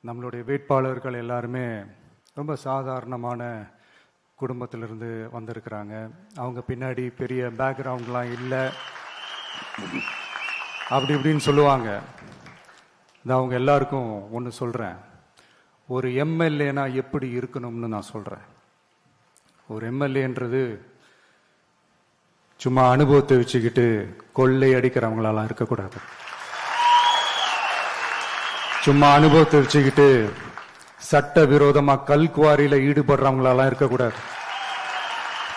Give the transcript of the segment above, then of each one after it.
நம்மளுடைய வேட்பாளர்கள் எல்லாருமே ரொம்ப சாதாரணமான குடும்பத்திலிருந்து வந்திருக்கிறாங்க. அவங்க பின்னாடி பெரிய பேக்ரவுண்ட்லாம் இல்லை அப்படி இப்படின்னு சொல்லுவாங்க. நான் அவங்க எல்லாருக்கும் ஒன்று சொல்கிறேன். ஒரு எம்எல்ஏனா எப்படி இருக்கணும்னு நான் சொல்கிறேன். ஒரு எம்எல்ஏன்றது சும்மா அனுபவத்தை வச்சுக்கிட்டு கொள்ளை அடிக்கிறவங்களாலாம் இருக்கக்கூடாது. சும்மா அனுபவத்தை வச்சுக்கிட்டு சட்ட விரோதமா கல்குவாரியில ஈடுபடுறவங்களாலாம் இருக்கக்கூடாது.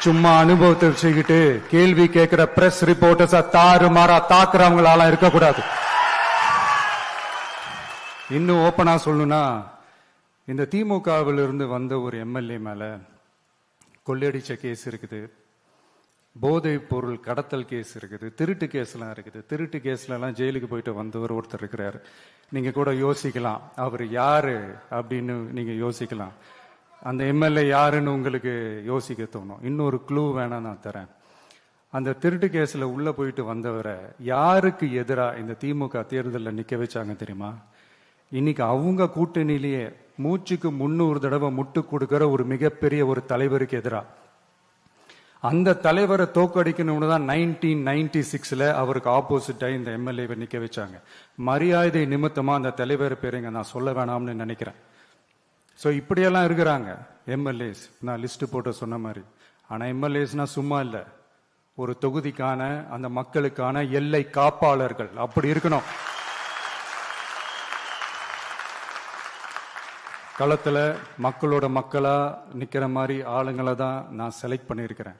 சும்மா அனுபவத்தை வச்சுக்கிட்டு கேள்வி கேட்கிற பிரஸ் ரிப்போர்ட்டர்ஸா தாறுமாறா தாக்குறவங்களாலாம் இருக்கக்கூடாது. இன்னும் ஓப்பனா சொல்லணும்னா, இந்த திமுகவிலிருந்து வந்த ஒரு எம்எல்ஏ மேல கொள்ளையடிச்ச கேஸ் இருக்குது, போதைப் பொருள் கடத்தல் கேஸ் இருக்குது, திருட்டு கேஸ்லாம் இருக்குது. திருட்டு கேஸ்ல எல்லாம் ஜெயிலுக்கு போயிட்டு வந்தவர் ஒருத்தர் இருக்கிறார். நீங்க கூட யோசிக்கலாம், அவர் யாரு அப்படின்னு நீங்க யோசிக்கலாம். அந்த எம்எல்ஏ யாருன்னு உங்களுக்கு யோசிக்க தோணும். இன்னொரு க்ளூ வேணா நான் தரேன். அந்த திருட்டு கேஸ்ல உள்ள போயிட்டு வந்தவரை யாருக்கு எதிராக இந்த திமுக தேர்தலில் நிக்க வச்சாங்க தெரியுமா? இன்னைக்கு அவங்க கூட்டணியிலேயே மூச்சுக்கு 300 தடவை முட்டு கொடுக்கிற ஒரு மிகப்பெரிய ஒரு தலைவருக்கு எதிராக. அந்த தலைவரை தோக்கடிக்கணும்னு தான் 1996 அவருக்கு ஆப்போசிட்டா இந்த எம்எல்ஏவை நிக்க வச்சாங்க. மரியாதை நிமித்தமா அந்த தலைவர் பேருங்க நான் சொல்ல வேணாம்னு நினைக்கிறேன். ஸோ இப்படியெல்லாம் இருக்கிறாங்க எம்எல்ஏஸ், நான் லிஸ்ட் போட்டு சொன்ன மாதிரி. ஆனா எம்எல்ஏஸ்னா சும்மா இல்லை, ஒரு தொகுதிக்கான அந்த மக்களுக்கான எல்லை காப்பாளர்கள். அப்படி இருக்கணும். களத்துல மக்களோட மக்களா நிக்கிற மாதிரி ஆளுங்களை தான் நான் செலக்ட் பண்ணியிருக்கிறேன்.